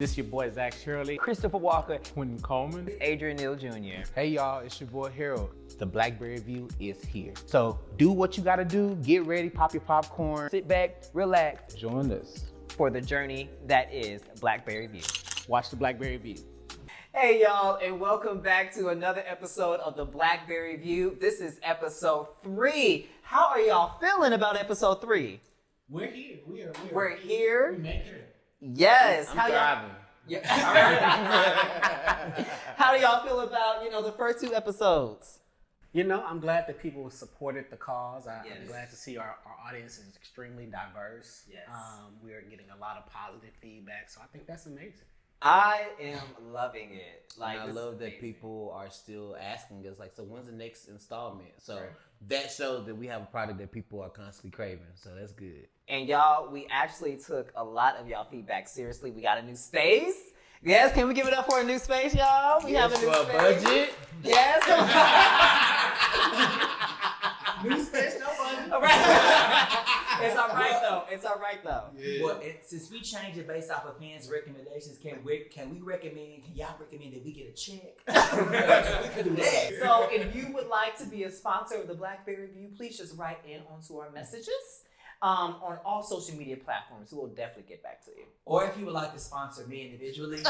This your boy Zach Shirley, Christopher Walker, Quentin Coleman, Adrian Neal Jr. Hey y'all, it's your boy Harold. The Blackberry Review is here. So do what you gotta do, get ready, pop your popcorn. Sit back, relax Join us. for the journey that is Blackberry View. Watch the Blackberry Review. Hey y'all, and welcome back to another episode of the Blackberry View. This is episode 3. How are y'all feeling about episode 3? We're here. We're here. We make it. Yes. I'm How y'all? driving. Yeah. How do y'all feel about, the first 2 episodes? You know, I'm glad that people supported the cause. I'm Yes. glad to see our audience is extremely diverse. Yes. We're getting a lot of positive feedback, so I think that's amazing. I am loving it. And I this love is that amazing. people are still asking us, so when's the next installment? So Right. that shows that we have a product that people are constantly craving. So that's good. And y'all, we actually took a lot of y'all feedback seriously. We got a new space. Yes, can we give it up for a new space, y'all? We have a new for a space. budget. Yes. New space, no budget. All right. It's all right though. Yeah. Well, since we changed it based off of fans' recommendations, can y'all recommend that we get a check? We could do that. So if you would like to be a sponsor of the Blackberry View, please just write in onto our messages on all social media platforms. We'll definitely get back to you. Or if you would like to sponsor me individually.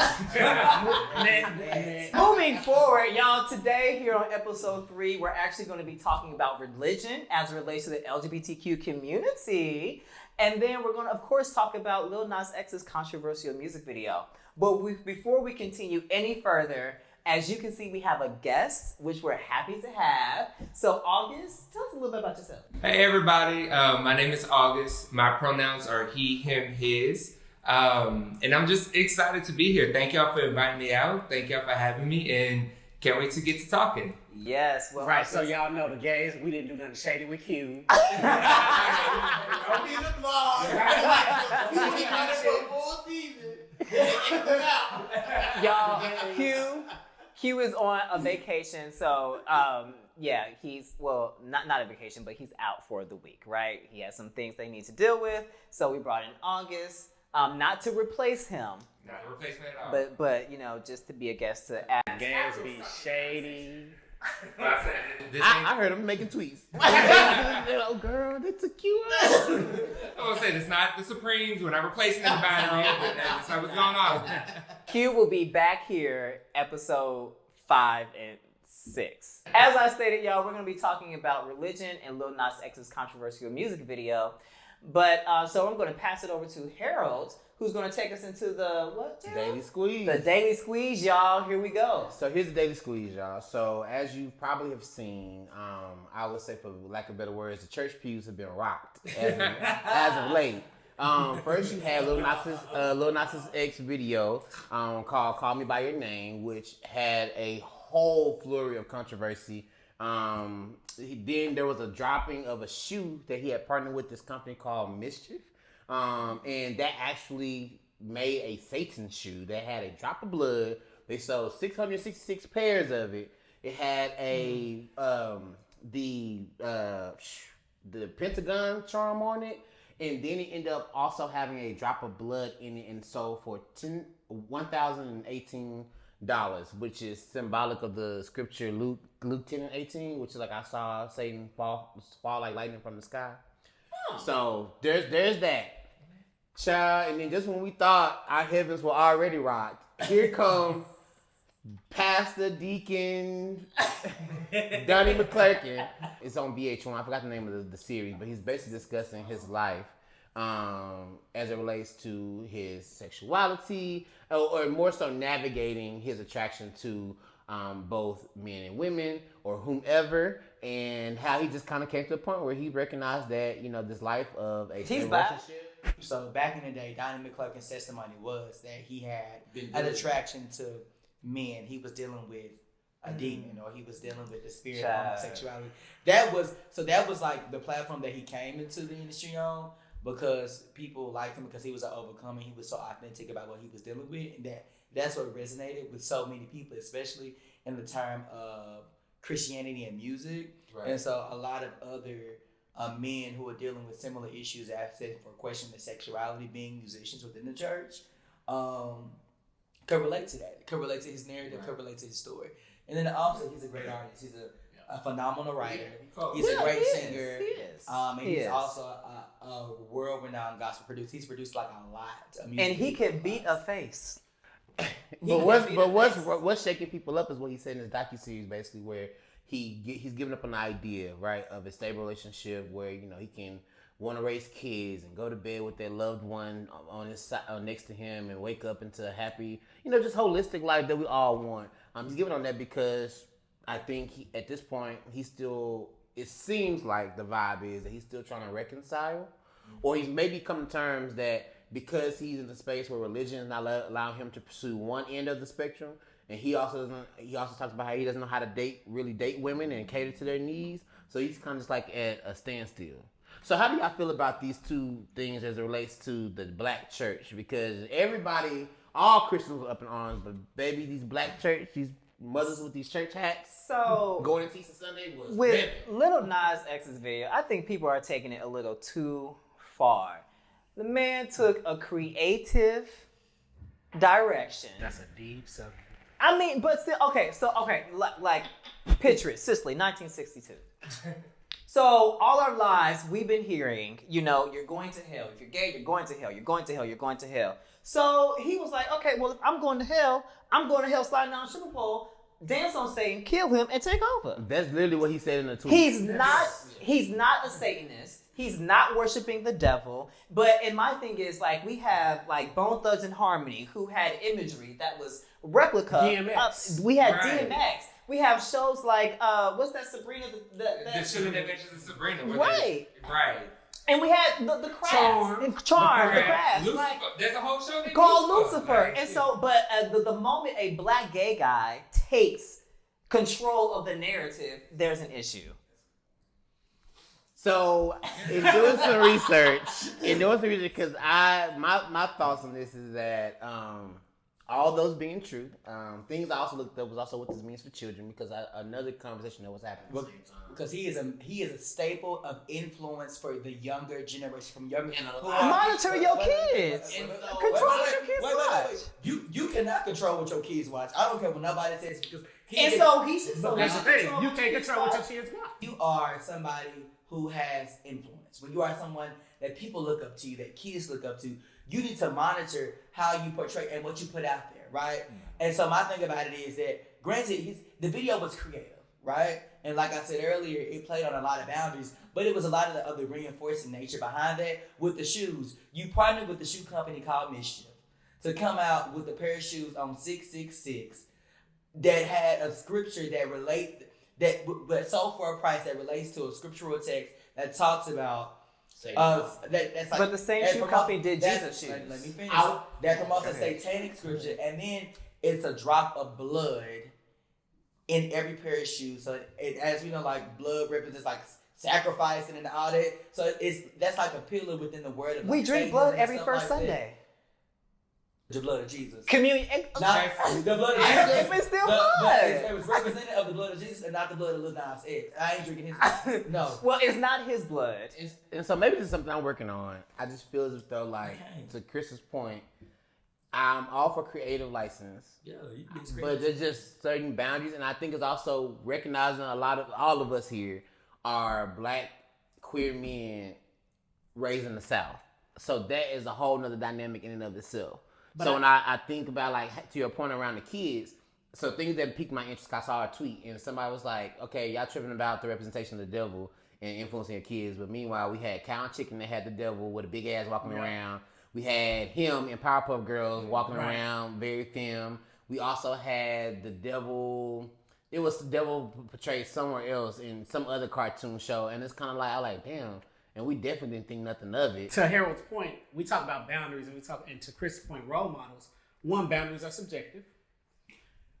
Moving forward, y'all, today here on episode 3, we're actually going to be talking about religion as it relates to the LGBTQ community. And then we're going to, of course, talk about Lil Nas X's controversial music video. But before we continue any further, as you can see, we have a guest, which we're happy to have. So, August, tell us a little bit about yourself. Hey everybody, my name is August. My pronouns are he, him, his. And I'm just excited to be here. Thank y'all for inviting me out. Thank y'all for having me, and can't wait to get to talking. Yes. Well, Right, so y'all know the gays, we didn't do nothing shady with Q. Don't be the blog. Y'all, Q is on a vacation, so he's not a vacation, but he's out for the week, right? He has some things they need to deal with, so we brought in August, not to replace him, Not a replacement at all. but just to be a guest to add. Gays be shady. But I said, this I ain't, heard him making tweets. Oh, girl, they took you out. I'm gonna say it's not the Supremes. We're not replacing anybody here, but that's not what's going on. Q will be back here episode 5 and 6. As I stated, y'all, we're going to be talking about religion and Lil Nas X's controversial music video. But so I'm going to pass it over to Harold, who's going to take us into the what? Harold? Daily Squeeze. The Daily Squeeze, y'all. Here we go. So here's the Daily Squeeze, y'all. So as you probably have seen, I would say, for lack of better words, the church pews have been rocked as of late. First, you had Lil Nas X video called "Call Me by Your Name," which had a whole flurry of controversy. Then there was a dropping of a shoe that he had partnered with this company called Mischief, and that actually made a Satan shoe that had a drop of blood. They sold 666 pairs of it. It had the Pentagon charm on it. And then it ended up also having a drop of blood in it and sold for $1,018, which is symbolic of the scripture Luke 10:18, which is like I saw Satan fall like lightning from the sky. So there's that. Child, and then just when we thought our heavens were already rocked, here comes Pastor Deacon Donnie McClurkin. It's on VH1. I forgot the name of the series, but he's basically discussing his life as it relates to his sexuality, or more so navigating his attraction to both men and women or whomever, and how he just kind of came to a point where he recognized that this life of a He's relationship. So back in the day, Donnie McClurkin's testimony was that he had an attraction to men. He was dealing with a demon, or he was dealing with the spirit of homosexuality. That was like the platform that he came into the industry on, because people liked him because he was an overcomer. He was so authentic about what he was dealing with, and that's what resonated with so many people, especially in the term of Christianity and music. Right. And so a lot of other men who are dealing with similar issues, asking for questioning their sexuality, being musicians within the church, could relate to that. Could relate to his narrative. Could relate to his story. And then also, he's a great artist. He's a phenomenal writer. He's a great singer. He is. And he's also a world-renowned gospel producer. He's produced like a lot of music. And he can beat a face. What's shaking people up is what he said in his docuseries, basically, where he's giving up an idea, right, of a stable relationship where he can want to raise kids and go to bed with their loved one on his side, next to him, and wake up into a happy, just holistic life that we all want. He's giving on that because I think at this point it seems like the vibe is that he's still trying to reconcile, or he's maybe come to terms that because he's in the space where religion is not allowing him to pursue one end of the spectrum, and he also talks about how he doesn't know how to really date women and cater to their needs, so he's kind of just like at a standstill. So how do y'all feel about these two things as it relates to the black church? Because all Christians were up in arms, but baby, these black church, these mothers with these church hats, so going to Easter Sunday was with ripping. Lil Nas X's video, I think people are taking it a little too far. The man took a creative direction. That's a deep subject. I mean, but still, like picture it, Sicily, 1962. So all our lives we've been hearing, you're going to hell. If you're gay, you're going to hell. You're going to hell. You're going to hell. So he was like, okay, well, if I'm going to hell sliding down a stripper pole, dance on Satan, kill him, and take over. That's literally what he said in the tweet. He's not a Satanist. He's not worshiping the devil. And my thing is, like, we have like Bone Thugs and Harmony, who had imagery that was replica. DMX. We had DMX. We have shows like what's that Sabrina? The Chilling Adventures of Sabrina. Right. Right. And we had the Crafts. Charm. The Crafts. Lucifer. Like, There's a whole show called Lucifer. And so, but the moment a black gay guy takes control of the narrative, there's an issue. So, in doing some research, because my thoughts on this is that all those being true, things I also looked up was also what this means for children, because another conversation that was happening at the same time. Because he is a staple of influence for the younger generation, from younger. Monitor your kids. Control what your kids watch. You cannot control what your kids watch. I don't care what nobody says, because That's the thing. You can't control what your kids watch. You are somebody who has influence. When you are someone that people look up to, that kids look up to, you need to monitor how you portray and what you put out there, right? And so my thing about it is that, granted, the video was creative, right? And like I said earlier, it played on a lot of boundaries, but it was a lot of the reinforcing nature behind that. With the shoes, you partnered with the shoe company called Mischief to come out with a pair of shoes on 666 that had a scripture that sold for a price that relates to a scriptural text that talks about that's like, but the same shoe company did Jesus shoes. Let me finish. That promotes a satanic scripture, and then it's a drop of blood in every pair of shoes. So as we know, like, blood represents like sacrificing and all that. So that's like a pillar within the word of, we like, drink blood every first Sunday. The blood of Jesus. Communion. The blood of Jesus. It's still blood. It was representative of the blood of Jesus and not the blood of Lil Nas X. I ain't drinking his. No. Well, it's not his blood. And so maybe this is something I'm working on. I just feel as though, like, to Chris's point, I'm all for creative license. Yeah, you can be creative. But there's just certain boundaries, and I think it's also recognizing all of us here are black queer men raised in the South. So that is a whole nother dynamic in and of itself. But so when I think about, like, to your point around the kids, so things that piqued my interest, I saw a tweet and somebody was like, okay, y'all tripping about the representation of the devil and influencing your kids, but meanwhile we had Cow and Chicken that had the devil with a big ass walking around. We had him in Powerpuff Girls walking around, very femme. We also had the devil, it was the devil portrayed somewhere else in some other cartoon show, and it's kind of like, I like, damn. And we definitely didn't think nothing of it. To Harold's point, we talk about boundaries, and to Chris's point, role models. One, boundaries are subjective.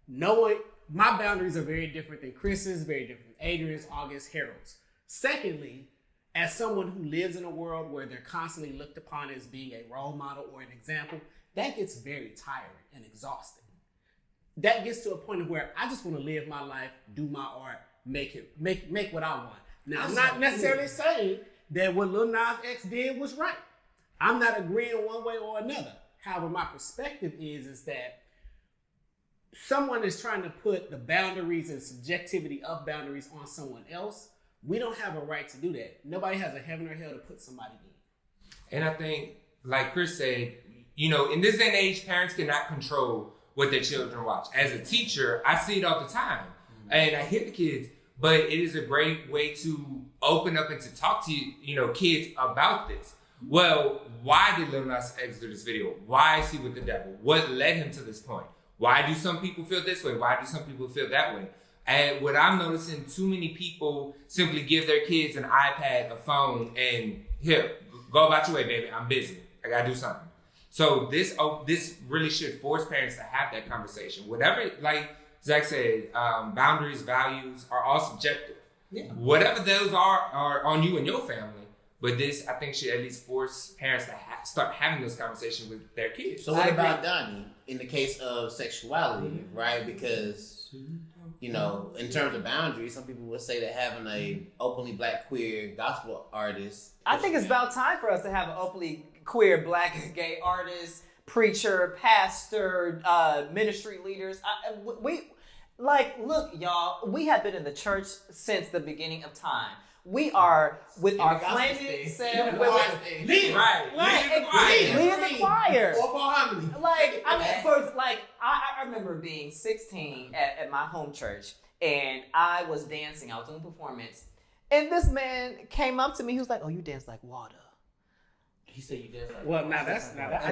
My boundaries are very different than Chris's, very different than Adrian's, August, Harold's. Secondly, as someone who lives in a world where they're constantly looked upon as being a role model or an example, that gets very tiring and exhausting. That gets to a point where I just want to live my life, do my art, make what I want. Now, I'm not necessarily saying that what Lil Nas X did was right. I'm not agreeing one way or another. However, my perspective is that someone is trying to put the boundaries and subjectivity of boundaries on someone else, we don't have a right to do that. Nobody has a heaven or hell to put somebody in. And I think, like Chris said, you know, in this day and age, parents cannot control what their children watch. As a teacher, I see it all the time. And I hear the kids, but it is a great way to open up and to talk to, you know, kids about this. Well, why did Lil Nas X do this video? Why is he with the devil? What led him to this point? Why do some people feel this way? Why do some people feel that way? And what I'm noticing, too many people simply give their kids an iPad, a phone, and here, go about your way, baby. I'm busy. I gotta do something. So this really should force parents to have that conversation. Whatever, like Zach said, boundaries, values are all subjective. Yeah. Whatever those are on you and your family. But this, I think, should at least force parents to start having those conversations with their kids. So what about Donnie in the case of sexuality, right? Because, you know, in terms of boundaries, some people would say that having a openly black queer gospel artist. I think it's about time for us to have an openly queer black and gay artist, preacher, pastor, ministry leaders. Look, y'all, we have been in the church since the beginning of time. We are with our flaming self. Lead the choir. Like, I mean, first, like, I remember being 16 at my home church, and I was dancing. I was doing a performance, and this man came up to me. He was like, "Oh, you dance like water." He said you dance like water. Well, I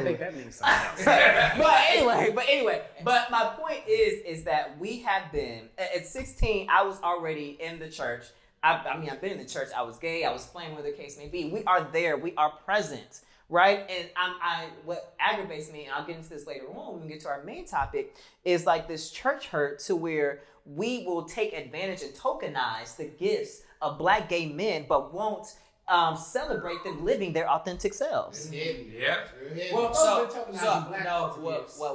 think that means something else. but anyway, my point is that we have been at 16. I was already in the church. I've been in the church. I was gay. I was playing, whatever the case may be. We are there. We are present, right? And what aggravates me, and I'll get into this later on when we get to our main topic, is like this church hurt to where we will take advantage and tokenize the gifts of black gay men, but won't celebrate them living their authentic selves. Yeah.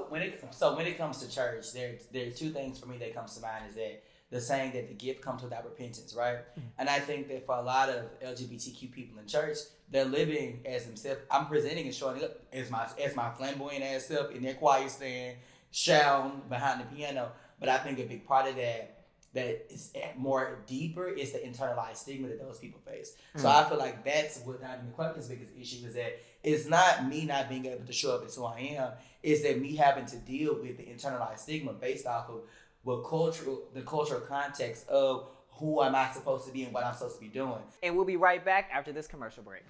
When it comes to church, there are two things for me that comes to mind is that the saying that the gift comes without repentance, right? And I think that for a lot of LGBTQ people in church, they're living as themselves. I'm presenting and showing up as my flamboyant ass self in their choir stand, shouting behind the piano. But I think a big part of that is more deeper is the internalized stigma that those people face. So I feel like that's what Donnie McClurkin's biggest issue is, that it's not me not being able to show up as who I am, it's that me having to deal with the internalized stigma based off of the cultural context of who am I supposed to be and what I'm supposed to be doing. And we'll be right back after this commercial break.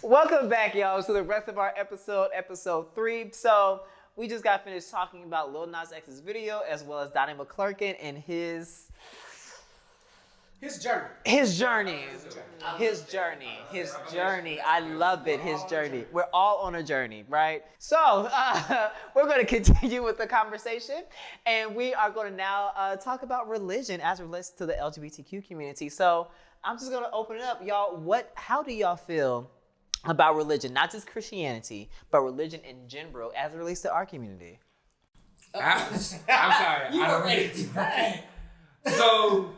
Welcome back, y'all, to the rest of our episode 3. So we just got finished talking about Lil Nas X's video as well as Donnie McClurkin and his journey. I love it. His journey. We're all on a journey, right? So we're going to continue with the conversation, and we are going to now talk about religion as it relates to the LGBTQ community. So I'm just going to open it up, y'all. How do y'all feel about religion, not just Christianity, but religion in general as it relates to our community? I'm sorry. I don't ready. So,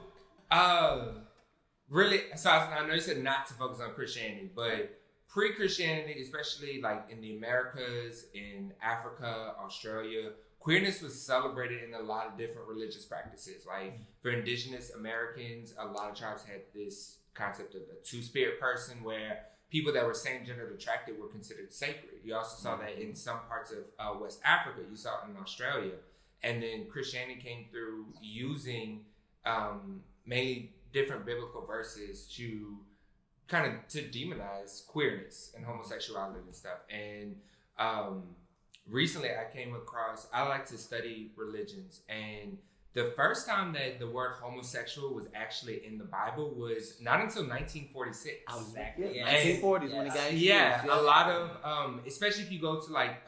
really, so I know you said not to focus on Christianity, but pre-Christianity, especially like in the Americas, in Africa, Australia, queerness was celebrated in a lot of different religious practices. Like for indigenous Americans, a lot of tribes had this concept of a two-spirit person where people that were same-gender attracted were considered sacred. You also saw that in some parts of West Africa. You saw it in Australia. And then Christianity came through using mainly different biblical verses to kind of to demonize queerness and homosexuality and stuff. And recently I came across, I like to study religions, and the first time that the word homosexual was actually in the Bible was not until 1946. Exactly. Yeah. 1940s when it got Yeah, a lot of, especially if you go to like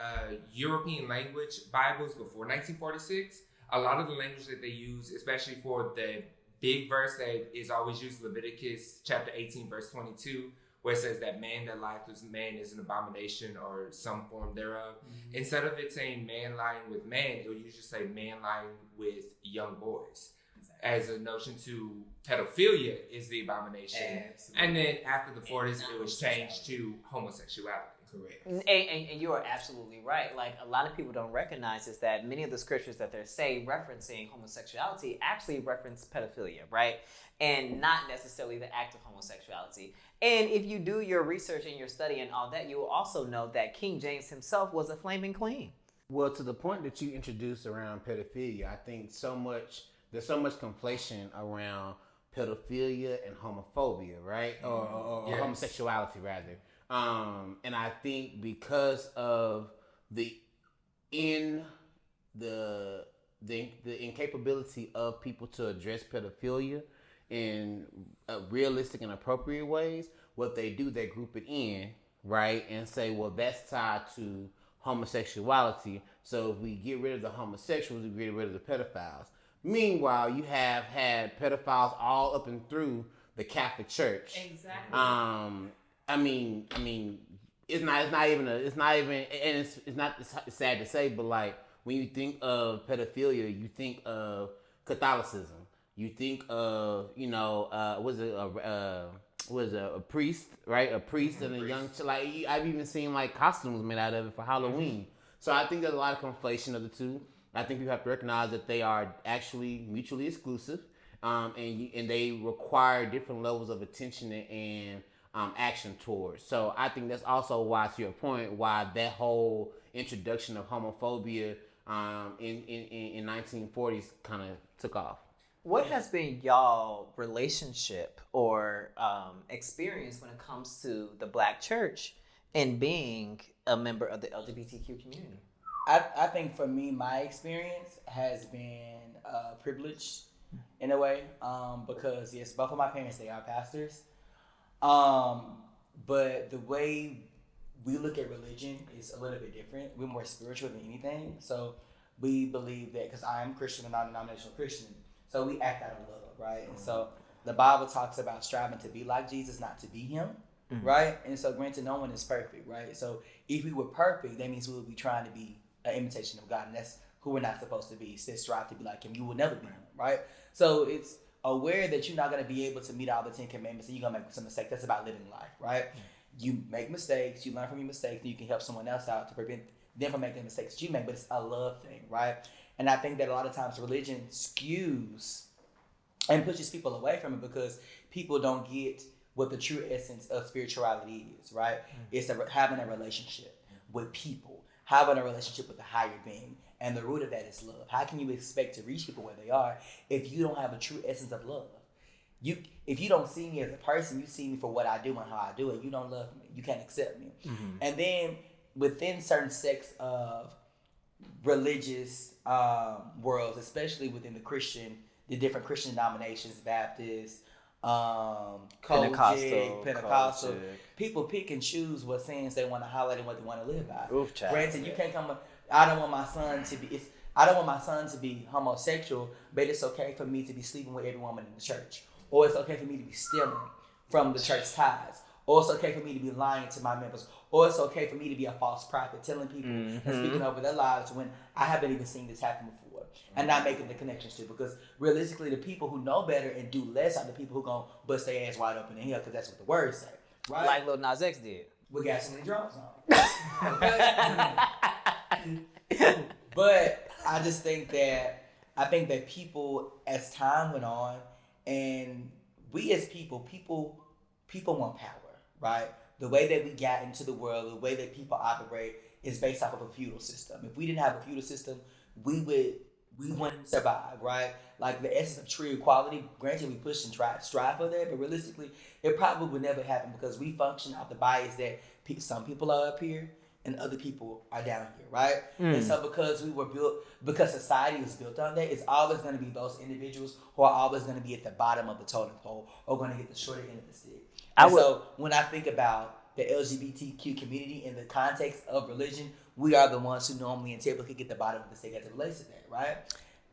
European language Bibles before 1946, a lot of the language that they use, especially for the big verse that is always used, Leviticus chapter 18, verse 22, where it says that man that lieth with man is an abomination or some form thereof. Mm-hmm. Instead of it saying man lying with man, it would usually say man lying with young boys. Exactly. As a notion to pedophilia is the abomination. Absolutely. And then after the 40s, it was changed to homosexuality. Correct. And you are absolutely right. Like, a lot of people don't recognize is that many of the scriptures that they're referencing homosexuality actually reference pedophilia, right? And not necessarily the act of homosexuality. And if you do your research and your study and all that, you will also know that King James himself was a flaming queen. Well, to the point that you introduced around pedophilia, I think there's so much conflation around pedophilia and homophobia, right? Or yes. Homosexuality, rather. And I think because of the incapability of people to address pedophilia in realistic and appropriate ways, what they do, they group it in, right? And say, well, that's tied to homosexuality. So if we get rid of the homosexuals, we get rid of the pedophiles. Meanwhile, you have had pedophiles all up and through the Catholic Church. Exactly. I mean, it's sad to say, but like when you think of pedophilia, you think of Catholicism. You think of, a priest, right? A priest and a young child. Like, I've even seen like costumes made out of it for Halloween. Mm-hmm. So I think there's a lot of conflation of the two. I think you have to recognize that they are actually mutually exclusive, and they require different levels of attention and action towards. So I think that's also why, to your point, why that whole introduction of homophobia in 1940s kind of took off. What has been y'all relationship or experience when it comes to the Black church and being a member of the LGBTQ community? I think for me, my experience has been privileged in a way, because yes, both of my parents, they are pastors. But the way we look at religion is a little bit different. We're more spiritual than anything. So we believe that, because I am Christian and non-denominational Christian, so we act out of love, right? And so the Bible talks about striving to be like Jesus, not to be him, right? And so granted, no one is perfect, right? So if we were perfect, that means we would be trying to be an imitation of God, and that's who we're not supposed to be. He says strive to be like him. You will never be him, right? So it's aware that you're not going to be able to meet all the 10 commandments and you're going to make some mistakes. That's about living life, right? You make mistakes, you learn from your mistakes, and you can help someone else out to prevent them from making the mistakes that you make, but it's a love thing, right? And I think that a lot of times religion skews and pushes people away from it because people don't get what the true essence of spirituality is, right? It's having a relationship with people, having a relationship with the higher being. And the root of that is love. How can you expect to reach people where they are if you don't have a true essence of love? If you don't see me as a person, you see me for what I do and how I do it, you don't love me. You can't accept me. Mm-hmm. And then within certain sects of religious worlds, especially within the different Christian denominations, Baptist, Pentecostal, people pick and choose what sins they want to highlight and what they want to live by. Granted, you can't come. I don't want my son to be homosexual, but it's okay for me to be sleeping with every woman in the church, or it's okay for me to be stealing from the church tithes, or it's okay for me to be lying to my members, or it's okay for me to be a false prophet, telling people and speaking over their lives when I haven't even seen this happen before, and not making the connections to. Because realistically, the people who know better and do less are the people who gonna bust their ass wide open in here, because that's what the words say, right? Like Lil Nas X did. With gasoline drops on. But I just think that people, as time went on, and we as people want power, right? The way that we got into the world, the way that people operate is based off of a feudal system. If we didn't have a feudal system, we would we want to survive, right? Like the essence of true equality, granted we push and strive for that, but realistically, it probably would never happen because we function off the bias that some people are up here and other people are down here, right? And so because society is built on that, it's always going to be those individuals who are always going to be at the bottom of the totem pole or going to get the shorter end of the stick. So when I think about the LGBTQ community in the context of religion, we are the ones who normally and typically get the bottom of the stick as it relates to that, right?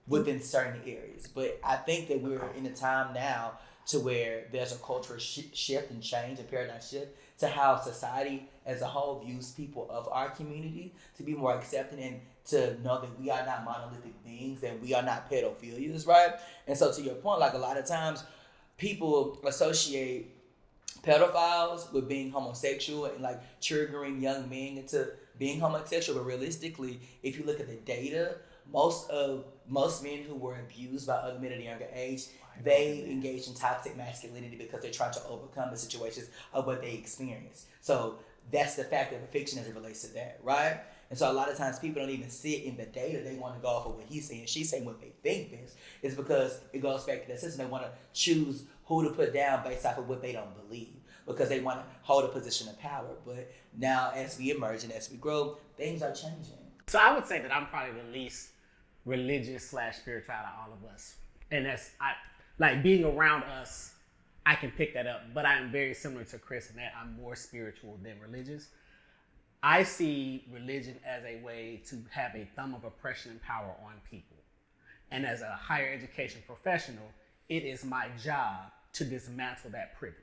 Within certain areas. But I think that we're in a time now to where there's a cultural shift and change and paradigm shift to how society as a whole views people of our community to be more accepting and to know that we are not monolithic beings and we are not pedophilias, right? And so to your point, like a lot of times people associate pedophiles with being homosexual and like triggering young men into being homosexual. But realistically, if you look at the data, most men who were abused by other men at a younger age, they engage in toxic masculinity because they're trying to overcome the situations of what they experience. So that's the fact of the fiction as it relates to that, right? And so a lot of times people don't even sit in the data. They want to go off of what he's saying. She's saying what they think is. It's because it goes back to that system. They want to choose who to put down based off of what they don't believe because they want to hold a position of power. But now as we emerge and as we grow, things are changing. So I would say that I'm probably the least religious/spiritual out of all of us. And like being around us, I can pick that up. But I'm very similar to Chris in that I'm more spiritual than religious. I see religion as a way to have a thumb of oppression and power on people. And as a higher education professional, it is my job to dismantle that privilege.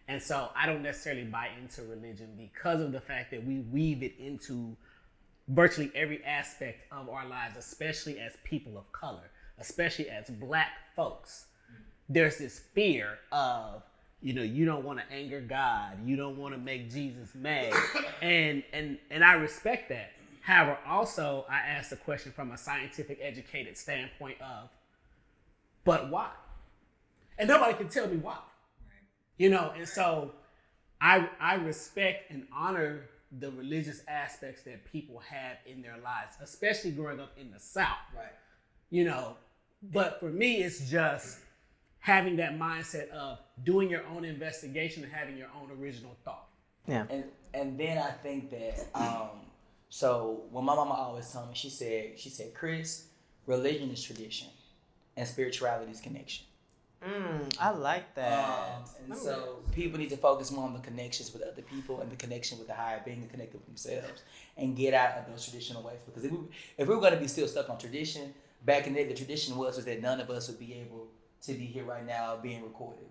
And so I don't necessarily buy into religion because of the fact that we weave it into virtually every aspect of our lives, especially as people of color, especially as Black folks. There's this fear of, you don't want to anger God. You don't want to make Jesus mad. And I respect that. However, also, I ask the question from a scientific, educated standpoint of, but why? And nobody can tell me why. And so I respect and honor the religious aspects that people have in their lives, especially growing up in the South. Right. But for me, it's just having that mindset of doing your own investigation and having your own original thought. Yeah. And then I think that so when my mama always told me, she said, Chris, religion is tradition and spirituality is connection. I like that. And so people need to focus more on the connections with other people and the connection with the higher being and connected with themselves and get out of those traditional ways. Because if we were going to be still stuck on tradition, back in the day, the tradition was that none of us would be able to be here right now being recorded,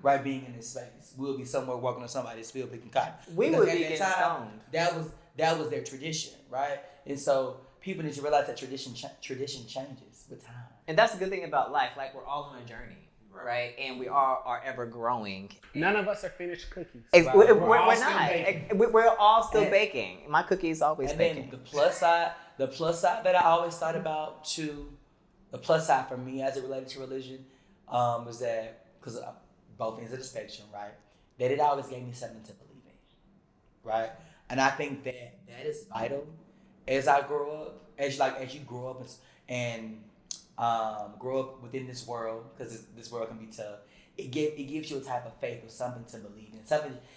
right? Being in this space. We'll be somewhere working on somebody's field picking cotton. We because would be getting stoned. That was their tradition, right? And so people need to realize that tradition changes with time. And that's the good thing about life. Like, we're all on a journey. Right, and we are ever growing. None of us are finished cookies. We're not. We're all still baking. My cookie is always baking. And then the plus side that I always thought about too, the plus side for me as it related to religion, was that because both ends of the spectrum, right? That it always gave me something to believe in, right? And I think that is vital as I grow up, as you grow up and grow up within this world, because this world can be tough. It gives you a type of faith or something to believe in.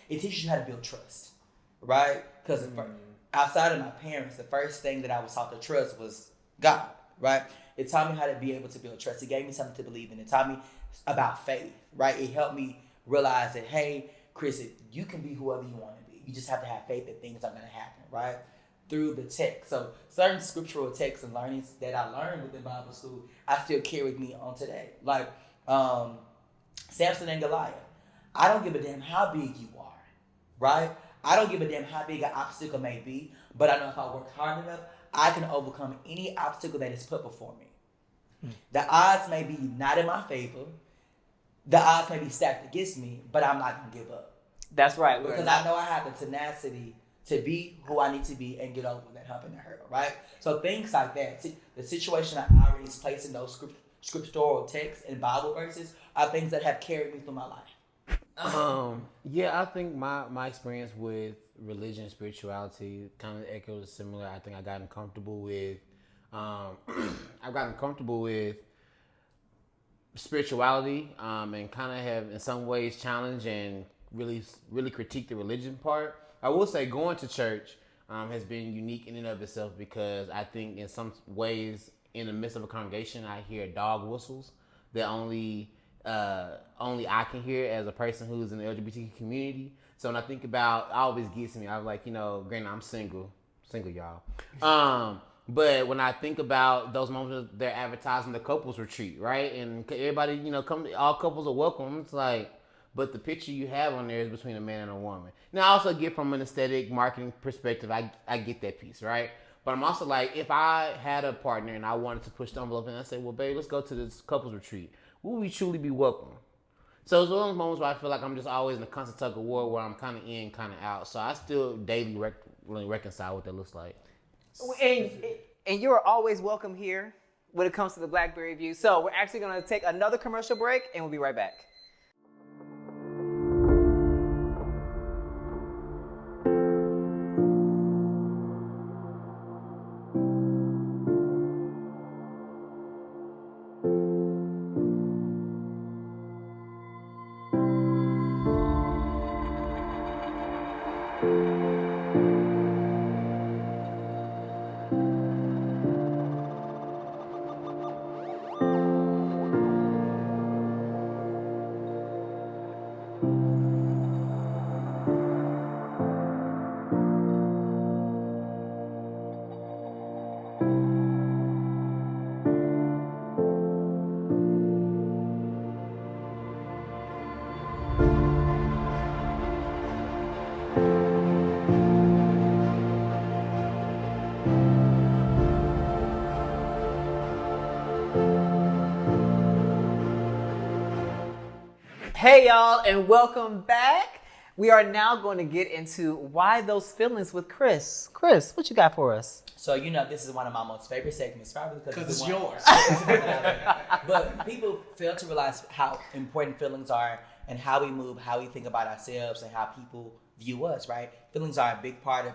It teaches you how to build trust, right? Because outside of my parents, the first thing that I was taught to trust was God, right? It taught me how to be able to build trust. It gave me something to believe in. It taught me about faith, right? It helped me realize that, hey, Chris, you can be whoever you want to be. You just have to have faith that things are going to happen, right? Through the text. So certain scriptural texts and learnings that I learned within Bible school, I still carry with me on today. Like Samson and Goliath. I don't give a damn how big you are, right? I don't give a damn how big an obstacle may be, but I know if I work hard enough, I can overcome any obstacle that is put before me. The odds may be not in my favor. The odds may be stacked against me, but I'm not going to give up. That's right. Because I know I have the tenacity to be who I need to be and get over that hump and that hurdle, right? So things like that, the situation I already placed in those scriptural texts and Bible verses are things that have carried me through my life. Yeah, I think my experience with religion and spirituality kind of echoes similar. I think I gotten comfortable with I've gotten comfortable with spirituality and kind of have in some ways challenged and really critique the religion part. I will say going to church has been unique in and of itself because I think in some ways in the midst of a congregation I hear dog whistles that only I can hear as a person who's in the LGBTQ community. So when I think about, it always gets me. I was like, granted I'm single y'all. But when I think about those moments, they're advertising the couples retreat, right? And everybody, come, all couples are welcome. It's like, but the picture you have on there is between a man and a woman. Now, I also get from an aesthetic marketing perspective, I get that piece, right? But I'm also like, if I had a partner and I wanted to push the envelope and I say, well, babe, let's go to this couples retreat, will we truly be welcome? So it's one of those moments where I feel like I'm just always in a constant tug of war where I'm kind of in, kind of out. So I still daily reconcile what that looks like. And you're always welcome here when it comes to the Blackberry View. So we're actually going to take another commercial break and we'll be right back. Hey y'all, and welcome back. We are now going to get into why those feelings with Chris. Chris, what you got for us? So this is one of my most favorite segments, probably because it's yours. But people fail to realize how important feelings are and how we move, how we think about ourselves, and how people view us, right? Feelings are a big part of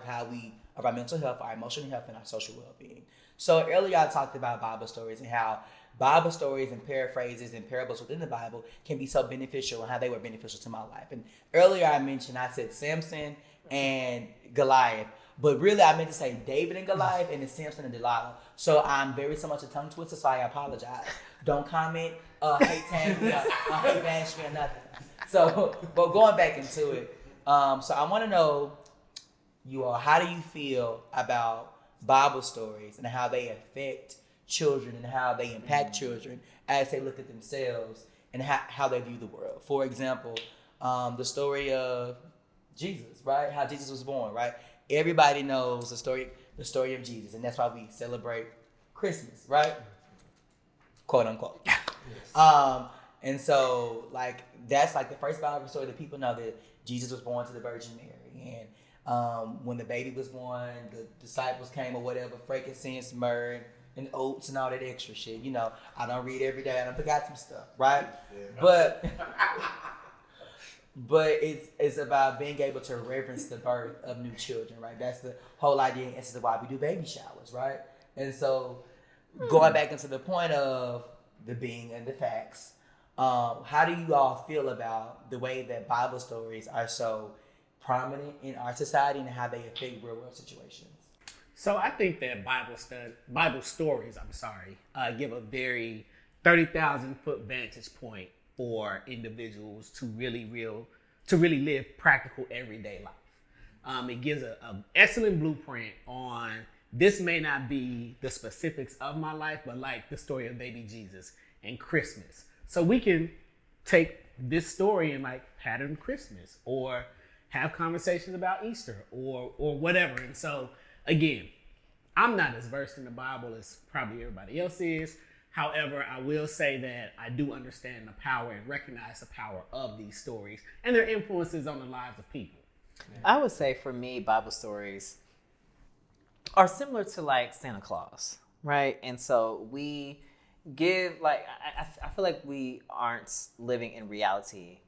of our mental health, our emotional health, and our social well-being. So earlier I talked about Bible stories and how Bible stories and paraphrases and parables within the Bible can be so beneficial and how they were beneficial to my life. And earlier I said Samson and Goliath, but really I meant to say David and Goliath and then Samson and Delilah. So I'm very so much a tongue twister, so I apologize. Don't comment, hate tag me, hate bash me or nothing. So, but going back into it, so I want to know, you all, how do you feel about Bible stories and how they affect children and how they impact children as they look at themselves and how they view the world? For example, the story of Jesus, right? How Jesus was born, right? Everybody knows the story of Jesus, and that's why we celebrate Christmas, right? Quote unquote. Yes. And so that's the first Bible story that people know, that Jesus was born to the Virgin Mary. And when the baby was born, the disciples came or whatever, frankincense, myrrh, and oats and all that extra shit. I don't read every day. I done forgot some stuff, right? Yeah. But it's about being able to reverence the birth of new children, right? That's the whole idea and essence of why we do baby showers, right? And so going back into the point of the being and the facts, how do you all feel about the way that Bible stories are so prominent in our society and how they affect real world situations? So I think that Bible stories, give a very 30,000 foot vantage point for individuals to really live practical everyday life. It gives an excellent blueprint on, this may not be the specifics of my life, but like the story of baby Jesus and Christmas. So we can take this story and pattern Christmas or have conversations about Easter or whatever. And so again, I'm not as versed in the Bible as probably everybody else is. However, I will say that I do understand the power and recognize the power of these stories and their influences on the lives of people. I would say for me, Bible stories are similar to Santa Claus, right? And so we give, I feel like we aren't living in reality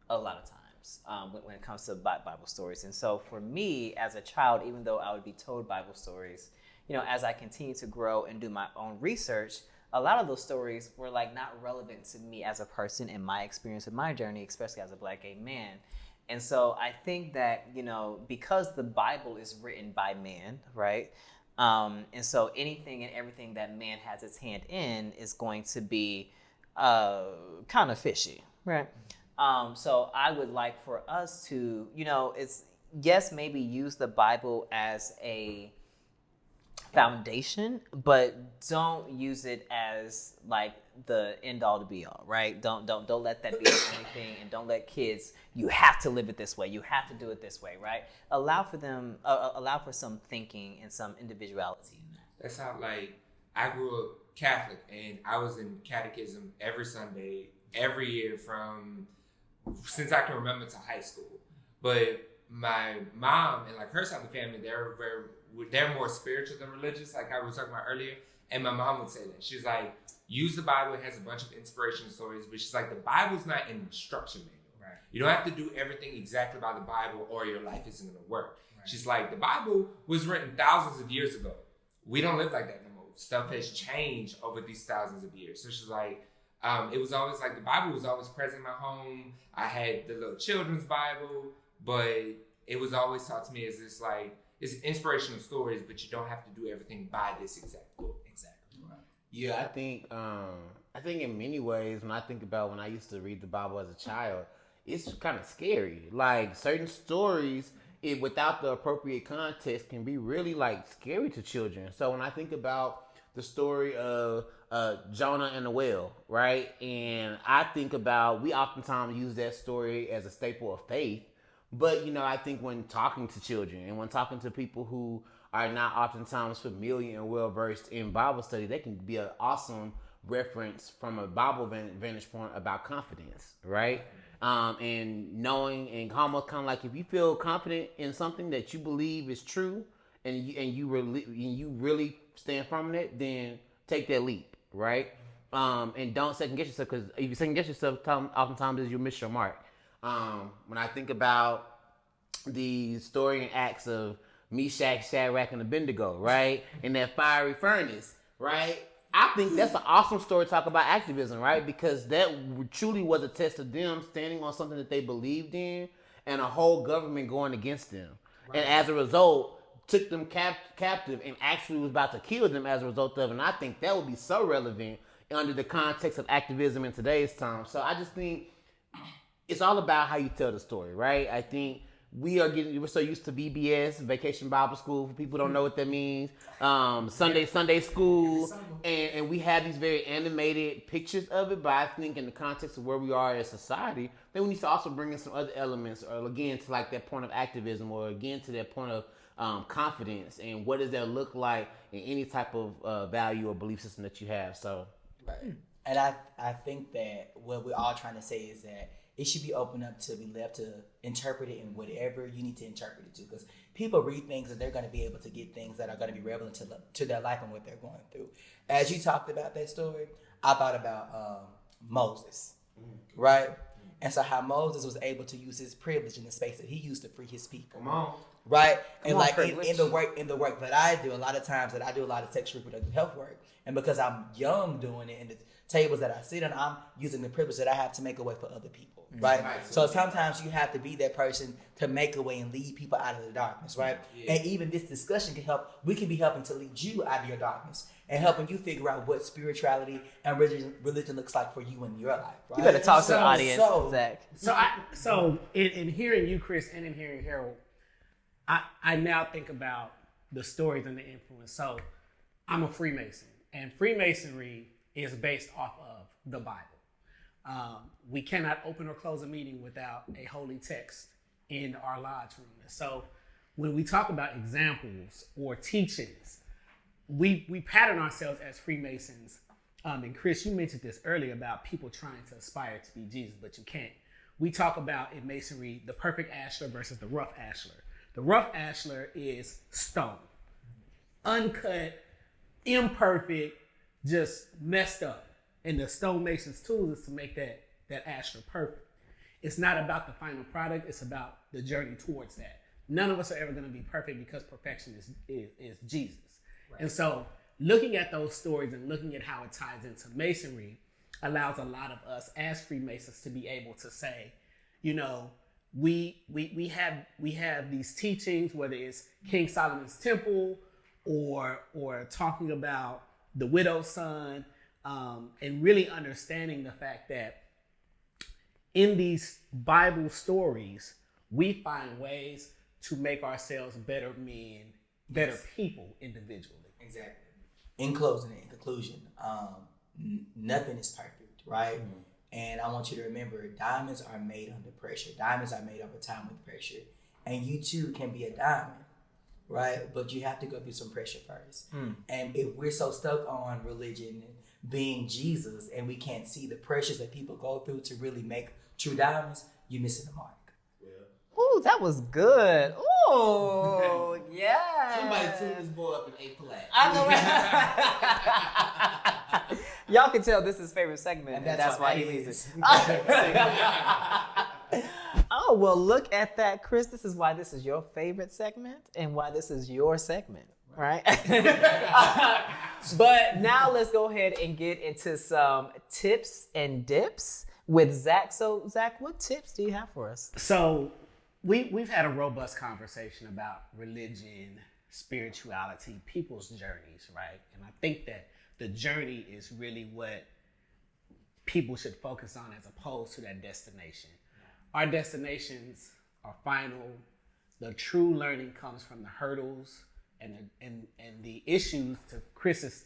a lot of times when it comes to Bible stories. And so for me as a child, even though I would be told Bible stories, as I continue to grow and do my own research, a lot of those stories were like not relevant to me as a person in my experience in my journey, especially as a Black gay man. And so I think that, because the Bible is written by man, right? And so anything and everything that man has its hand in is going to be kind of fishy, right? So I would like for us to, maybe use the Bible as a foundation, but don't use it as like the end all to be all, right? Don't let that be anything, and don't let kids, you have to live it this way, you have to do it this way, right? Allow for some thinking and some individuality in that. That's how, like, I grew up Catholic, and I was in catechism every Sunday, every year since I can remember to high school. But my mom and like her side of the family, they're more spiritual than religious, like I was talking about earlier. And my mom would say that. She's like, use the Bible. It has a bunch of inspirational stories, but she's like, the Bible's not an instruction manual. Right. You don't have to do everything exactly by the Bible or your life isn't going to work. Right. She's like, the Bible was written thousands of years ago. We don't live like that no more. Stuff has changed over these thousands of years. So she's like, it was always like the Bible was always present in my home. I had the little children's Bible, but it was always taught to me as this like, it's inspirational stories, but you don't have to do everything by this exact book. Exactly. Right. Yeah, I think in many ways, when I used to read the Bible as a child, it's kind of scary. Like certain stories, without the appropriate context, can be really like scary to children. So when I think about the story of Jonah and the whale, right? And I think about, we oftentimes use that story as a staple of faith. But, I think when talking to children and when talking to people who are not oftentimes familiar and well-versed in Bible study, they can be an awesome reference from a Bible vantage point about confidence, right? And knowing, and almost kind of like, if you feel confident in something that you believe is true and you really stand firm in it, then take that leap, right? And don't second guess yourself, because if you second guess yourself, oftentimes you'll miss your mark. When I think about the story and acts of Meshach, Shadrach, and Abednego, right? In that fiery furnace, right? I think that's an awesome story to talk about activism, right? Because that truly was a test of them standing on something that they believed in and a whole government going against them. Right. And as a result, took them captive and actually was about to kill them as a result of it. And I think that would be so relevant under the context of activism in today's time. So I just think it's all about how you tell the story, right? I think we're so used to VBS, Vacation Bible School, for people who don't know what that means. Sunday school, and we have these very animated pictures of it, but I think in the context of where we are as society, then we need to also bring in some other elements, or again, to like that point of activism, or again, to that point of confidence, and what does that look like in any type of value or belief system that you have. So, right. And I think that what we're all trying to say is that it should be open up to be left to interpret it in whatever you need to interpret it to. Because people read things and they're going to be able to get things that are going to be relevant to their life and what they're going through. As you talked about that story, I thought about Moses, right? And so how Moses was able to use his privilege in the space that he used to free his people. Come on. Right? And like in the work that I do, a lot of times that I do a lot of sexual reproductive health work. And because I'm young doing it, and the tables that I sit on, I'm using the privilege that I have to make a way for other people, right? So sometimes you have to be that person to make a way and lead people out of the darkness, right? Yeah. And even this discussion can help. We can be helping to lead you out of your darkness and helping you figure out what spirituality and religion looks like for you in your life, right? You better talk to the audience, Zach. So in hearing you, Chris, and in hearing Harold, I now think about the stories and the influence. So I'm a Freemason, and Freemasonry is based off of the Bible. We cannot open or close a meeting without a holy text in our lodge room. So when we talk about examples or teachings, we pattern ourselves as Freemasons. And Chris, you mentioned this earlier about people trying to aspire to be Jesus, but you can't. We talk about in Masonry the perfect ashlar versus the rough ashlar. The rough ashlar is stone, uncut, imperfect, just messed up. And the stonemason's tool is to make that ashlar perfect. It's not about the final product, it's about the journey towards that. None of us are ever going to be perfect because perfection is Jesus. And so looking at those stories and looking at how it ties into Masonry allows a lot of us as Freemasons to be able to say, you know, we have these teachings, whether it's King Solomon's Temple or talking about the widow's son, and really understanding the fact that in these Bible stories, we find ways to make ourselves better men, better people individually. Exactly. In closing, in conclusion, nothing is perfect, right? Mm-hmm. And I want you to remember, diamonds are made under pressure. Diamonds are made over time with pressure. And you too can be a diamond, right? But you have to go through some pressure first. And if we're so stuck on religion and being Jesus and we can't see the pressures that people go through to really make true diamonds, you're missing the mark. Ooh, that was good. Ooh, yeah. Somebody tuned this boy up in A flat. I know. Y'all can tell this is his favorite segment, and that's why he leaves it. Oh, well, look at that, Chris. This is why this is your favorite segment and why this is your segment, right? But now let's go ahead and get into some tips and dips with Zach. So, Zach, what tips do you have for us? So, we've had a robust conversation about religion, spirituality, people's journeys, right? And I think that the journey is really what people should focus on as opposed to that destination. Our destinations are final. The true learning comes from the hurdles and the issues, to Chris's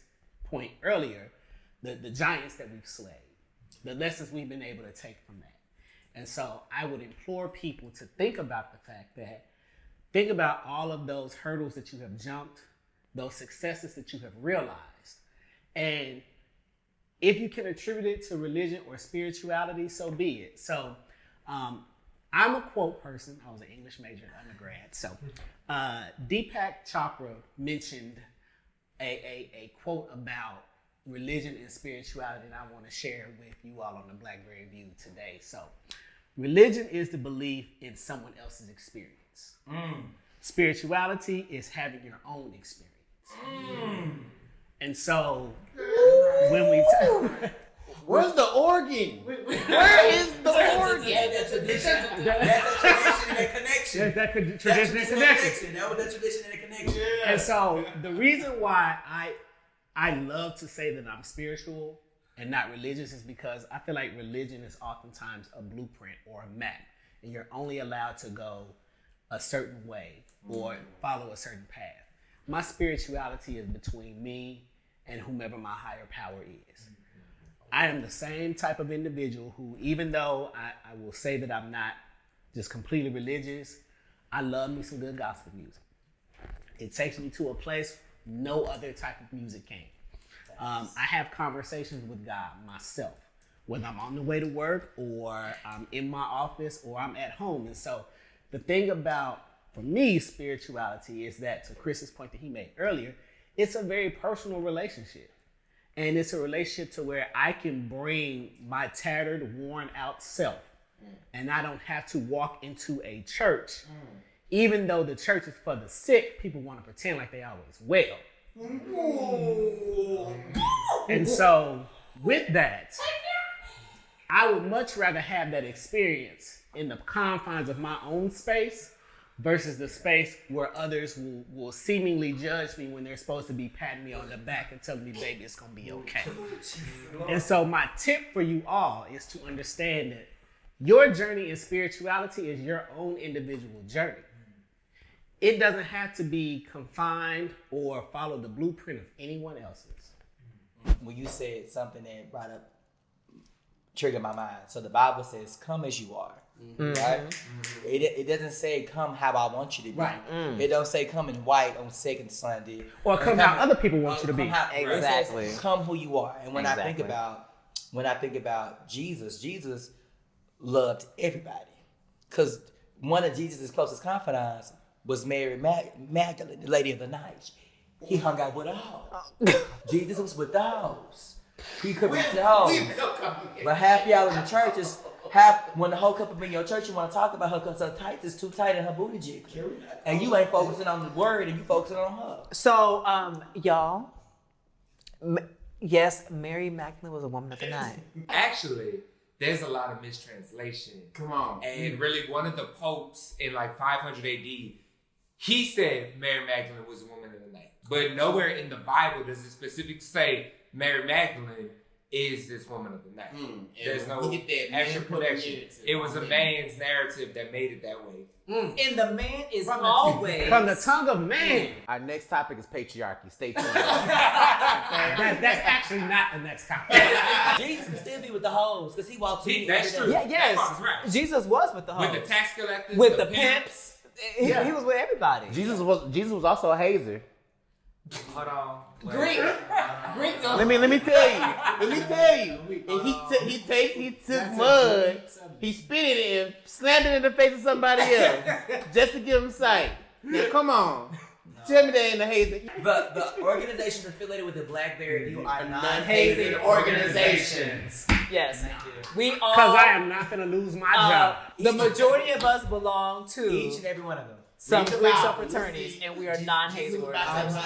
point earlier, the giants that we've slayed, the lessons we've been able to take from that. And so I would implore people to think about the fact that, think about all of those hurdles that you have jumped, those successes that you have realized. And if you can attribute it to religion or spirituality, so be it. So I'm a quote person. I was an English major in undergrad. So Deepak Chopra mentioned a quote about religion and spirituality, and I want to share with you all on the Blackberry View today. So religion is the belief in someone else's experience. Spirituality is having your own experience. And so when we where's the organ? Where is the organ? That's a tradition and a connection. that tradition and connection. That was the tradition and a connection. And so the reason why I love to say that I'm spiritual and not religious is because I feel like religion is oftentimes a blueprint or a map, and you're only allowed to go a certain way or follow a certain path. My spirituality is between me and whomever my higher power is. I am the same type of individual who, even though I will say that I'm not just completely religious, I love me some good gospel music. It takes me to a place no other type of music can. I have conversations with God myself, whether I'm on the way to work or I'm in my office or I'm at home. And so the thing about, for me, spirituality is that, to Chris's point that he made earlier, it's a very personal relationship. And it's a relationship to where I can bring my tattered, worn out self. And I don't have to walk into a church. Even though the church is for the sick, people want to pretend like they always well. And so with that, I would much rather have that experience in the confines of my own space versus the space where others will seemingly judge me when they're supposed to be patting me on the back and telling me, baby, it's going to be okay. And so my tip for you all is to understand that your journey in spirituality is your own individual journey. It doesn't have to be confined or follow the blueprint of anyone else's. When you said something that brought up, triggered my mind. So the Bible says, come as you are. Right? It doesn't say come how I want you to be. Right. It don't say come in white on second Sunday. Or come how other people want you to be. Exactly. It says, come who you are. And when I Exactly. think about Jesus loved everybody. Because one of Jesus' closest confidants was Mary Magdalene, the lady of the night. He hung out with all. Jesus was with those. He could be told. But half y'all in the churches when the whole couple in your church, you want to talk about her because her tights is too tight and her booty jig. And you ain't focusing on the word and you focusing on her. So, y'all, yes, Mary Magdalene was a woman of the night. Actually, there's a lot of mistranslation. Come on. And really, one of the popes in like 500 AD, he said Mary Magdalene was a woman of the night. But nowhere in the Bible does it specifically say Mary Magdalene is this woman of the night. There's no extra connection. It was a man's narrative that made it that way. And the man is always From the tongue of man. Our next topic is patriarchy. Stay tuned. That's actually not the next topic. Jesus can still be with the hoes because he walks in. That's true. Yeah, yes. That part's right. Jesus was with the hoes. With the tax collectors, with the pimps. He was with everybody. Jesus was also a hazer. Hold on. Greek. Let me tell you. And he took mud, he spit it and slammed it in the face of somebody else just to give him sight. Now, come on. Tell me that in the hazer. The organizations affiliated with the Blackberry View are non-hazing organizations. Yes. We all. Because I am not going to lose my job. The majority of us belong to Each and every one of them. some Read the Greek Bible. fraternities, and we are non-hazing organizations.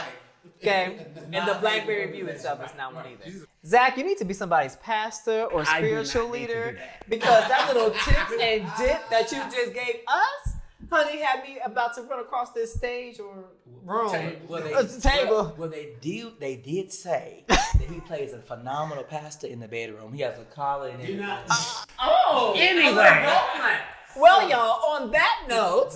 Okay, and the Blackberry View itself is not one either. Zach, you need to be somebody's pastor or I do spiritual not need to leader do that. because that little tips and dip that you just gave us, honey, had me about to run across this stage or room. Table. Well, they did say that he plays a phenomenal pastor in the bedroom. He has a collar and everything. Anyway. Well, y'all, on that note,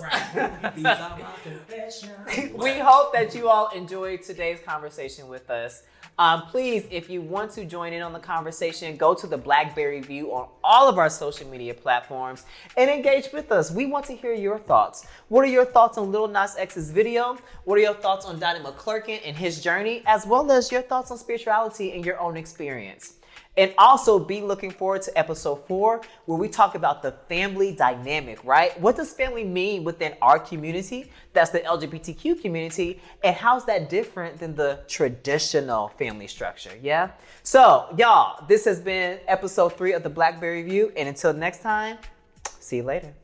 These are my confessions. we hope that you all enjoyed today's conversation with us. Please, if you want to join in on the conversation, go to the Blackberry View on all of our social media platforms and engage with us. We want to hear your thoughts. What are your thoughts on Lil Nas X's video? What are your thoughts on Donnie McClurkin and his journey, as well as your thoughts on spirituality and your own experience? And also be looking forward to episode 4, where we talk about the family dynamic, right? What does family mean within our community? That's the LGBTQ community. And how's that different than the traditional family structure, yeah? So, y'all, this has been episode 3 of the Blackberry View. And until next time, see you later.